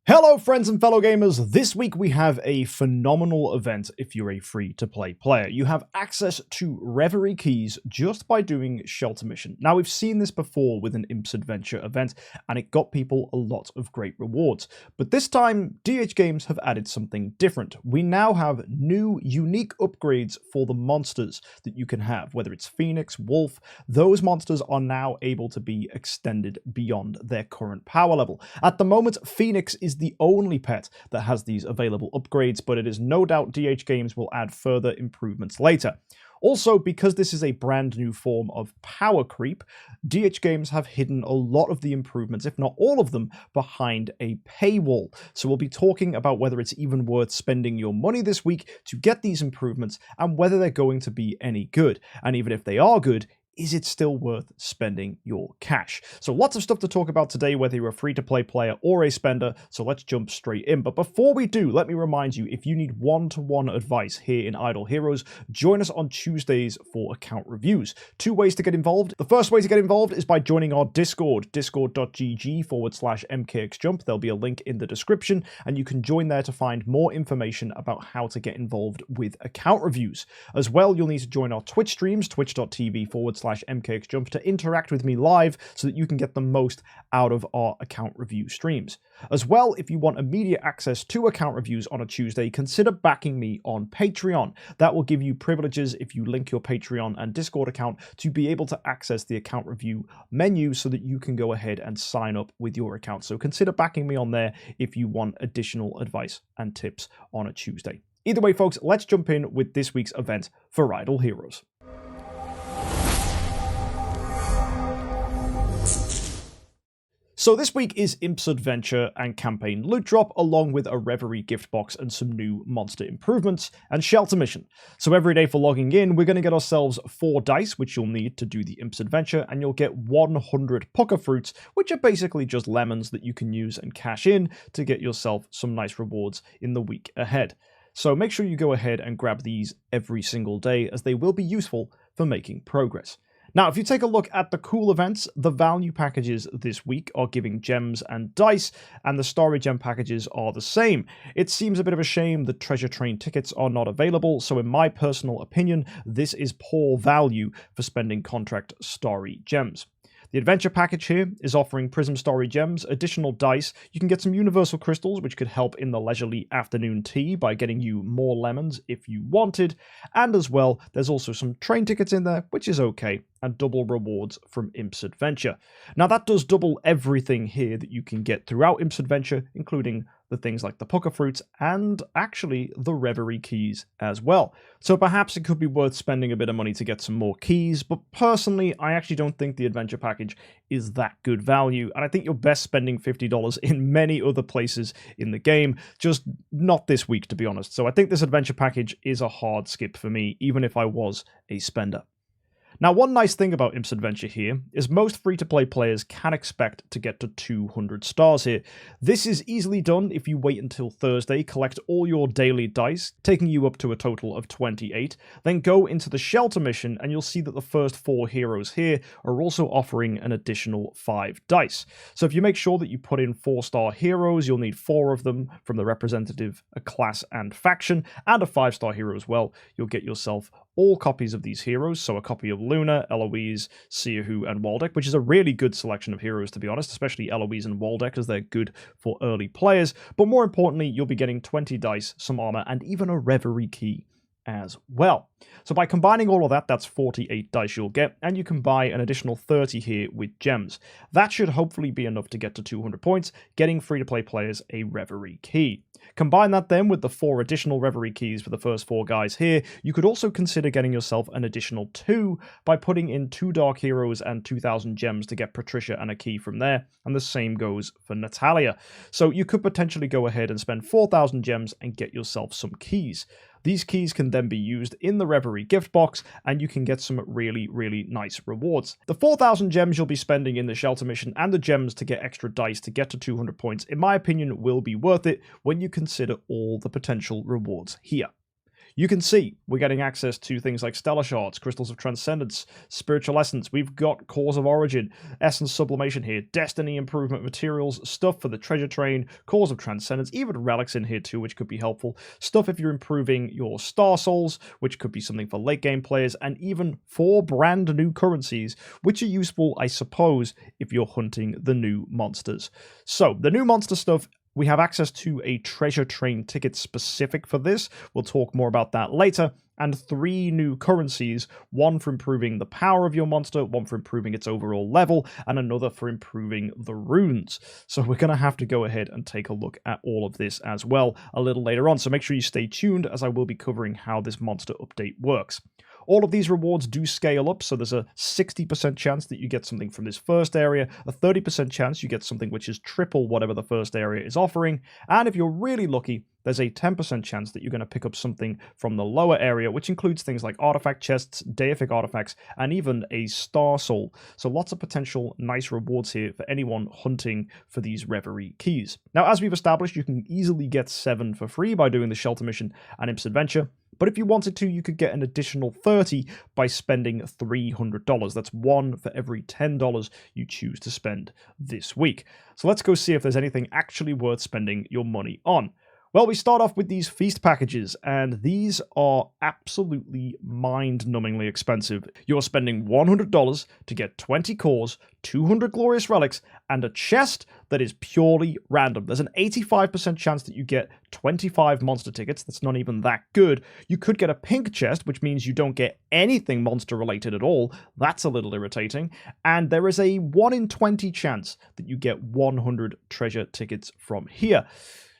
Hello friends and fellow gamers, this week we have a phenomenal event if you're a free-to-play player. You have access to Reverie Keys just by doing Shelter Mission. Now we've seen this before with an Imps Adventure event and it got people a lot of great rewards. But this time, DH Games have added something different. We now have new, unique upgrades for the monsters that you can have, whether it's Phoenix, Wolf. Those monsters are now able to be extended beyond their current power level. At the moment, Phoenix is the only pet that has these available upgrades, but it is no doubt DH Games will add further improvements later. Also, because this is a brand new form of power creep, DH Games have hidden a lot of the improvements, if not all of them, behind a paywall. So we'll be talking about whether it's even worth spending your money this week to get these improvements and whether they're going to be any good. And even if they are good, is it still worth spending your cash? So lots of stuff to talk about today, whether you're a free-to-play player or a spender, so let's jump straight in. But before we do, let me remind you, if you need one-to-one advice here in Idle Heroes, join us on Tuesdays for account reviews. Two ways to get involved. The first way to get involved is by joining our Discord, discord.gg/MKxJUMP. There'll be a link in the description, and you can join there to find more information about how to get involved with account reviews. As well, you'll need to join our Twitch streams, twitch.tv/MKxJUMP, to interact with me live so that you can get the most out of our account review streams. As well, if you want immediate access to account reviews on a Tuesday, consider backing me on Patreon. That will give you privileges if you link your Patreon and Discord account to be able to access the account review menu so that you can go ahead and sign up with your account. So consider backing me on there if you want additional advice and tips on a Tuesday. Either way, folks, let's jump in with this week's event for Idle Heroes. So this week is Imps Adventure and Campaign Loot Drop, along with a Reverie gift box and some new monster improvements, and Shelter Mission. So every day for logging in, we're going to get ourselves 4 dice, which you'll need to do the Imps Adventure, and you'll get 100 pucker fruits, which are basically just lemons that you can use and cash in to get yourself some nice rewards in the week ahead. So make sure you go ahead and grab these every single day, as they will be useful for making progress. Now, if you take a look at the cool events, the value packages this week are giving gems and dice, and the story gem packages are the same. It seems a bit of a shame that treasure train tickets are not available, so in my personal opinion, this is poor value for spending contract story gems. The adventure package here is offering Prism Story Gems, additional dice. You can get some universal crystals, which could help in the leisurely afternoon tea by getting you more lemons if you wanted. And as well, there's also some train tickets in there, which is okay, and double rewards from Imps Adventure. Now that does double everything here that you can get throughout Imps Adventure, including the things like the pucker fruits and actually the Reverie Keys as well. So perhaps it could be worth spending a bit of money to get some more keys, but personally, I actually don't think the adventure package is that good value, and I think you're best spending $50 in many other places in the game, just not this week, to be honest. So I think this adventure package is a hard skip for me, even if I was a spender. Now, one nice thing about Imps Adventure here is most free-to-play players can expect to get to 200 stars here. This is easily done if you wait until Thursday, collect all your daily dice, taking you up to a total of 28, then go into the Shelter Mission, and you'll see that the first 4 heroes here are also offering an additional 5 dice. So if you make sure that you put in 4-star heroes, you'll need 4 of them from the representative, a class and faction, and a 5-star hero as well. You'll get yourself all copies of these heroes, so a copy of Luna, Eloise, Siahu, and Waldeck, which is a really good selection of heroes, to be honest, especially Eloise and Waldeck, as they're good for early players. But more importantly, you'll be getting 20 dice, some armor, and even a Reverie Key as well. So by combining all of that, that's 48 dice you'll get, and you can buy an additional 30 here with gems. That should hopefully be enough to get to 200 points, getting free-to-play players a Reverie Key. Combine that then with the 4 additional Reverie Keys for the first 4 guys here. You could also consider getting yourself an additional 2 by putting in 2 Dark Heroes and 2,000 gems to get Patricia and a key from there, and the same goes for Natalia. So you could potentially go ahead and spend 4,000 gems and get yourself some keys. These keys can then be used in the Reverie gift box, and you can get some really, really nice rewards. The 4,000 gems you'll be spending in the Shelter Mission and the gems to get extra dice to get to 200 points, in my opinion, will be worth it when you consider all the potential rewards here. you can see we're getting access to things like Stellar Shards, Crystals of Transcendence, Spiritual Essence. We've got Cores of Origin, Essence Sublimation here, Destiny Improvement Materials, stuff for the Treasure Train, Cores of Transcendence, even Relics in here too, which could be helpful. Stuff if you're improving your Star Souls, which could be something for late game players, and even 4 brand new currencies, which are useful, I suppose, if you're hunting the new monsters. So, the new monster stuff, we have access to a treasure train ticket specific for this. We'll talk more about that later. And 3 new currencies, one for improving the power of your monster, one for improving its overall level, and another for improving the runes. So we're going to have to go ahead and take a look at all of this as well a little later on. So make sure you stay tuned, as I will be covering how this monster update works. All of these rewards do scale up, so there's a 60% chance that you get something from this first area, a 30% chance you get something which is triple whatever the first area is offering, and if you're really lucky, there's a 10% chance that you're going to pick up something from the lower area, which includes things like artifact chests, deific artifacts, and even a star soul. So lots of potential nice rewards here for anyone hunting for these Reverie Keys. Now, as we've established, you can easily get 7 for free by doing the Shelter Mission and Imps Adventure. But if you wanted to, you could get an additional 30 by spending $300. That's 1 for every $10 you choose to spend this week. So let's go see if there's anything actually worth spending your money on. Well, we start off with these feast packages, and these are absolutely mind-numbingly expensive. You're spending $100 to get 20 cores, 200 glorious relics, and a chest that is purely random. There's an 85% chance that you get 25 monster tickets. That's not even that good. You could get a pink chest, which means you don't get anything monster-related at all. That's a little irritating. And there is a 1 in 20 chance that you get 100 treasure tickets from here.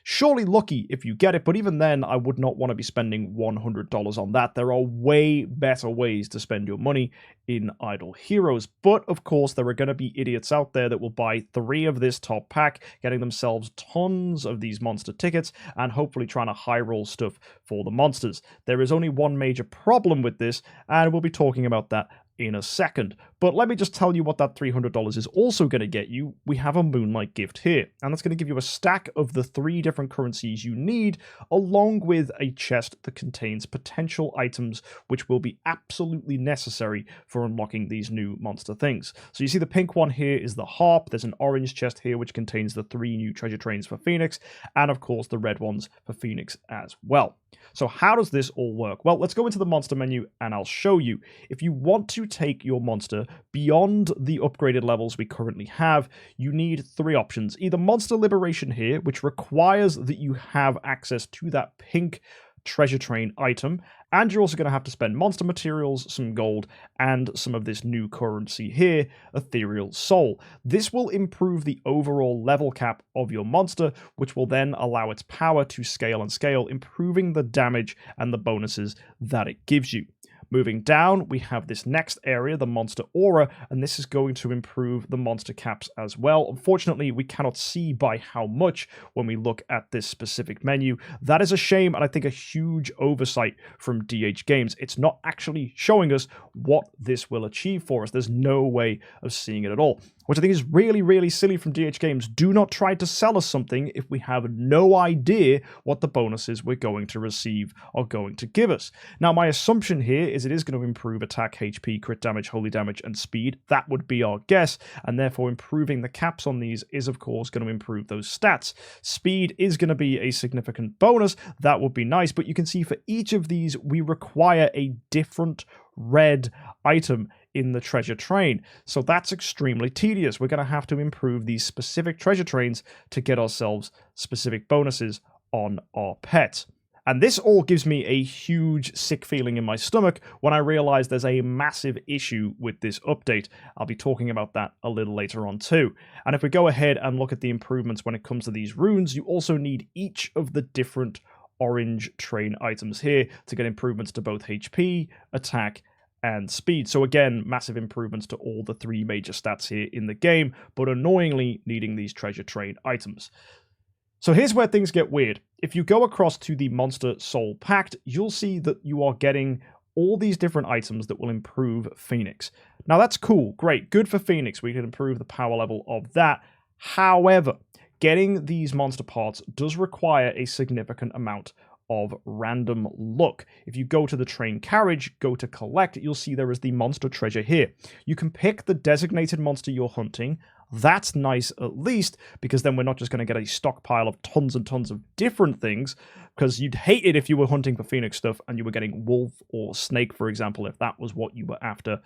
Surely lucky if you get it, but even then, I would not want to be spending $100 on that. There are way better ways to spend your money in Idle Heroes. But, of course, there are going to be idiots out there that will buy 3 of this top pack, getting themselves tons of these monster tickets, and hopefully trying to high roll stuff for the monsters. There is only one major problem with this, and we'll be talking about that in a second. But let me just tell you what that $300 is also going to get you. We have a Moonlight gift here, and that's going to give you a stack of the 3 different currencies you need, along with a chest that contains potential items which will be absolutely necessary for unlocking these new monster things. So you see the pink one here is the harp. There's an orange chest here which contains the 3 new treasure trains for Phoenix, and of course the red ones for Phoenix as well. So how does this all work? Well, let's go into the monster menu and I'll show you. If you want to take your monster beyond the upgraded levels we currently have, you need 3 options. Either Monster Liberation here, which requires that you have access to that pink treasure train item, and you're also going to have to spend monster materials, some gold, and some of this new currency here, Ethereal Soul. This will improve the overall level cap of your monster, which will then allow its power to scale and scale, improving the damage and the bonuses that it gives you. Moving down, we have this next area, the Monster Aura, and this is going to improve the monster caps as well. Unfortunately, we cannot see by how much when we look at this specific menu. That is a shame, and I think a huge oversight from DH Games. It's not actually showing us what this will achieve for us. There's no way of seeing it at all, which I think is really, really silly from DH Games. Do not try to sell us something if we have no idea what the bonuses we're going to receive are going to give us. Now, my assumption here is it is going to improve attack, HP, crit damage, holy damage, and speed. That would be our guess, and therefore improving the caps on these is, of course, going to improve those stats. Speed is going to be a significant bonus. That would be nice, but you can see for each of these, we require a different red item in the treasure train. So that's extremely tedious. We're going to have to improve these specific treasure trains to get ourselves specific bonuses on our pets. And this all gives me a huge sick feeling in my stomach when I realize there's a massive issue with this update. I'll be talking about that a little later on too. And if we go ahead and look at the improvements when it comes to these runes, you also need each of the different orange train items here to get improvements to both HP, attack, and speed. So again, massive improvements to all the 3 major stats here in the game, but annoyingly needing these treasure train items. So here's where things get weird. If you go across to the Monster Soul Pact, you'll see that you are getting all these different items that will improve Phoenix. Now that's cool, great, good for Phoenix. We can improve the power level of that. However, getting these monster parts does require a significant amount of random luck. If you go to the train carriage, go to collect, you'll see there is the monster treasure here. You can pick the designated monster you're hunting. That's nice at least, because then we're not just going to get a stockpile of tons and tons of different things, because you'd hate it if you were hunting for Phoenix stuff and you were getting wolf or snake, for example, if that was what you were after,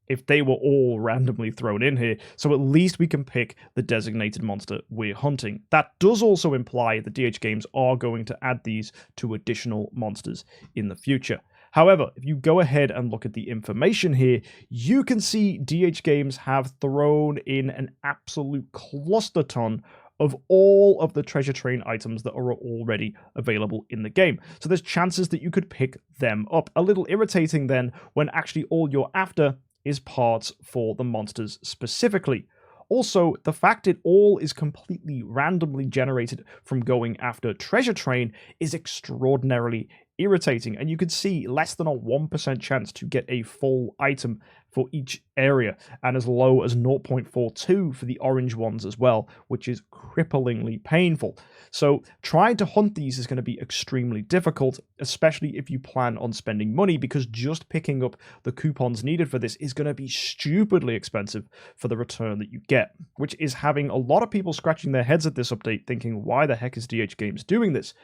if they were all randomly thrown in here. So at least we can pick the designated monster we're hunting. That does also imply that DH Games are going to add these to additional monsters in the future. However, if you go ahead and look at the information here, you can see DH Games have thrown in an absolute cluster ton of all of the treasure train items that are already available in the game. So there's chances that you could pick them up. A little irritating then when actually all you're after is parts for the monsters specifically. Also, the fact it all is completely randomly generated from going after Treasure Train is extraordinarily irritating, and you can see less than a 1% chance to get a full item for each area, and as low as 0.42 for the orange ones as well, which is cripplingly painful. So trying to hunt these is going to be extremely difficult, especially if you plan on spending money, because just picking up the coupons needed for this is going to be stupidly expensive for the return that you get, which is having a lot of people scratching their heads at this update thinking, why the heck is DH Games doing this?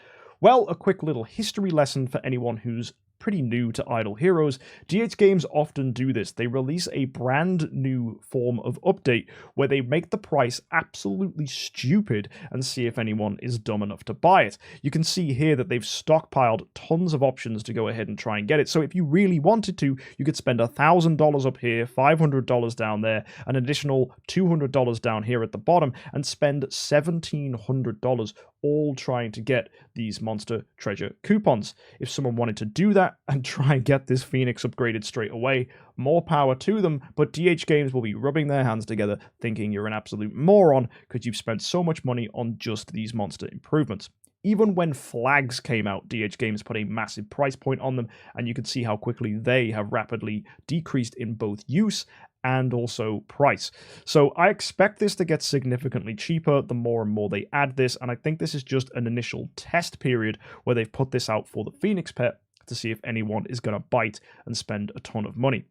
Well, a quick little history lesson for anyone who's pretty new to Idle Heroes. DH Games often do this. They release a brand new form of update where they make the price absolutely stupid and see if anyone is dumb enough to buy it. You can see here that they've stockpiled tons of options to go ahead and try and get it. So if you really wanted to, you could spend $1,000 up here, $500 down there, an additional $200 down here at the bottom, and spend $1,700 all trying to get these monster treasure coupons. If someone wanted to do that and try and get this Phoenix upgraded straight away, more power to them, but DH Games will be rubbing their hands together thinking you're an absolute moron because you've spent so much money on just these monster improvements. Even when flags came out, DH Games put a massive price point on them, and you can see how quickly they have rapidly decreased in both use and also price. So I expect this to get significantly cheaper the more and more they add this, and I think this is just an initial test period where they've put this out for the Phoenix pet to see if anyone is going to bite and spend a ton of money.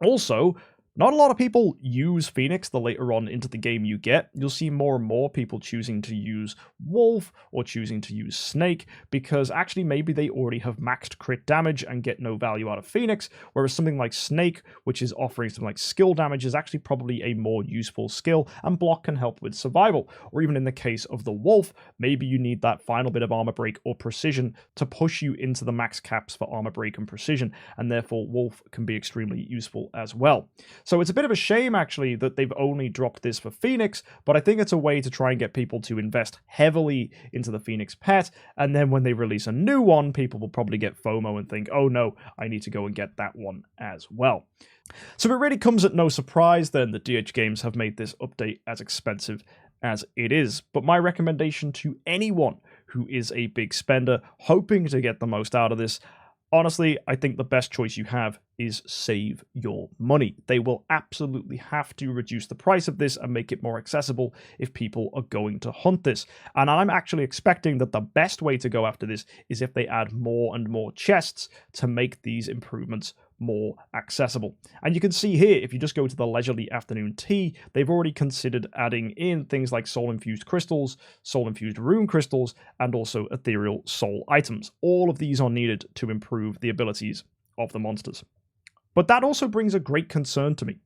Also, not a lot of people use Phoenix the later on into the game you get. You'll see more and more people choosing to use Wolf or choosing to use Snake because actually maybe they already have maxed crit damage and get no value out of Phoenix, whereas something like Snake, which is offering something like skill damage, is actually probably a more useful skill, and block can help with survival. Or even in the case of the Wolf, maybe you need that final bit of armor break or precision to push you into the max caps for armor break and precision, and therefore Wolf can be extremely useful as well. So it's a bit of a shame, actually, that they've only dropped this for Phoenix, but I think it's a way to try and get people to invest heavily into the Phoenix pet, and then when they release a new one, people will probably get FOMO and think, oh no, I need to go and get that one as well. So it really comes at no surprise then that DH Games have made this update as expensive as it is, but my recommendation to anyone who is a big spender hoping to get the most out of this, honestly, I think the best choice you have is save your money. They will absolutely have to reduce the price of this and make it more accessible if people are going to hunt this. And I'm actually expecting that the best way to go after this is if they add more and more chests to make these improvements more accessible. And you can see here, if you just go to the Leisurely Afternoon Tea, they've already considered adding in things like soul-infused crystals, soul-infused rune crystals, and also ethereal soul items. All of these are needed to improve the abilities of the monsters. But that also brings a great concern to me.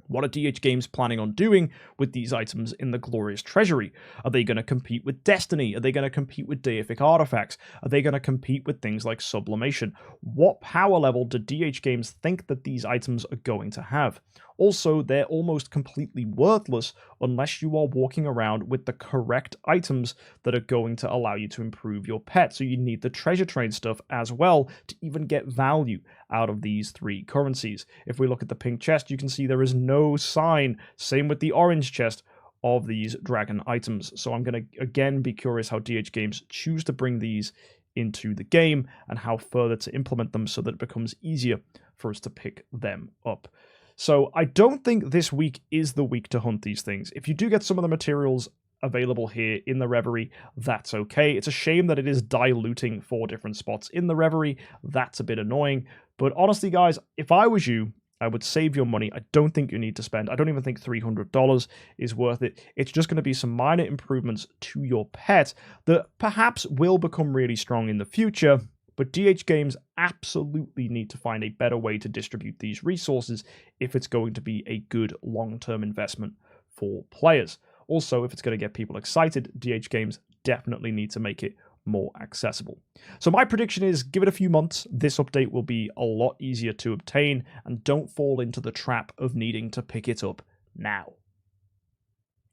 What are DH Games planning on doing with these items in the Glorious Treasury? Are they going to compete with Destiny? Are they going to compete with deific artifacts? Are they going to compete with things like sublimation? What power level do DH Games think that these items are going to have? Also, they're almost completely worthless unless you are walking around with the correct items that are going to allow you to improve your pet. So you need the treasure train stuff as well to even get value out of these three currencies. If we look at the pink chest, you can see there is no sign, same with the orange chest, of these dragon items. So I'm going to again be curious how DH Games choose to bring these into the game and how further to implement them so that it becomes easier for us to pick them up. So I don't think this week is the week to hunt these things. If you do get some of the materials available here in the Reverie, that's okay. It's a shame that it is diluting 4 different spots in the Reverie. That's a bit annoying. But honestly, guys, if I was you, I would save your money. I don't think you need to spend. I don't even think $300 is worth it. It's just going to be some minor improvements to your pet that perhaps will become really strong in the future. But DH Games absolutely need to find a better way to distribute these resources if it's going to be a good long-term investment for players. Also, if it's going to get people excited, DH Games definitely need to make it more accessible. So my prediction is, give it a few months, this update will be a lot easier to obtain, and don't fall into the trap of needing to pick it up now.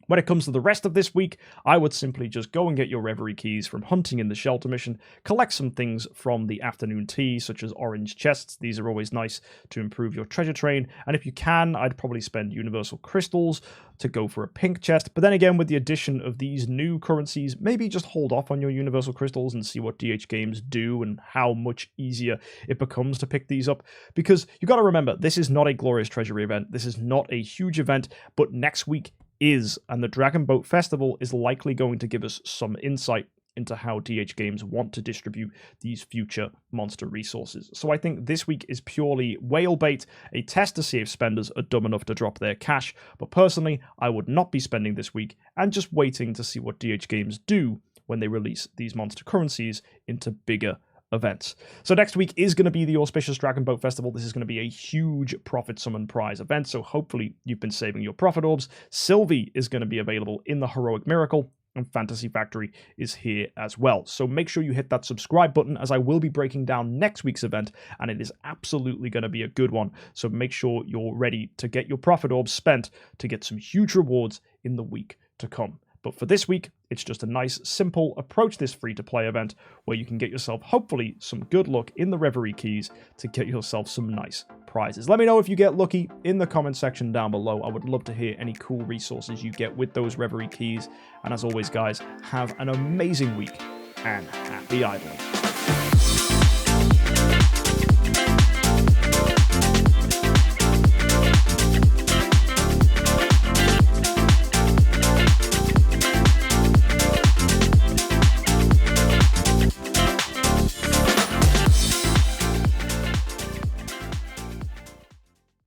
When it comes to the rest of this week, I would simply just go and get your Reverie Keys from hunting in the shelter mission, collect some things from the afternoon tea, such as orange chests. These are always nice to improve your treasure train, and if you can, I'd probably spend universal crystals to go for a pink chest. But then again, with the addition of these new currencies, maybe just hold off on your universal crystals and see what DH Games do and how much easier it becomes to pick these up. Because you got to remember, this is not a Glorious Treasury event. This is not a huge event, but next week is, and the Dragon Boat Festival is likely going to give us some insight into how DH Games want to distribute these future monster resources. So I think this week is purely whale bait, a test to see if spenders are dumb enough to drop their cash, but personally, I would not be spending this week and just waiting to see what DH Games do when they release these monster currencies into bigger events. So next week is going to be the auspicious Dragon Boat Festival. This is going to be a huge profit summon prize event, so hopefully you've been saving your profit orbs. Sylvie is going to be available in the Heroic Miracle, and Fantasy Factory is here as well. So make sure you hit that subscribe button, as I will be breaking down next week's event, and it is absolutely going to be a good one. So make sure you're ready to get your profit orbs spent to get some huge rewards in the week to come. But for this week, it's just a nice, simple approach this free-to-play event where you can get yourself, hopefully, some good luck in the Reverie Keys to get yourself some nice prizes. Let me know if you get lucky in the comment section down below. I would love to hear any cool resources you get with those Reverie Keys. And as always, guys, have an amazing week and happy idling.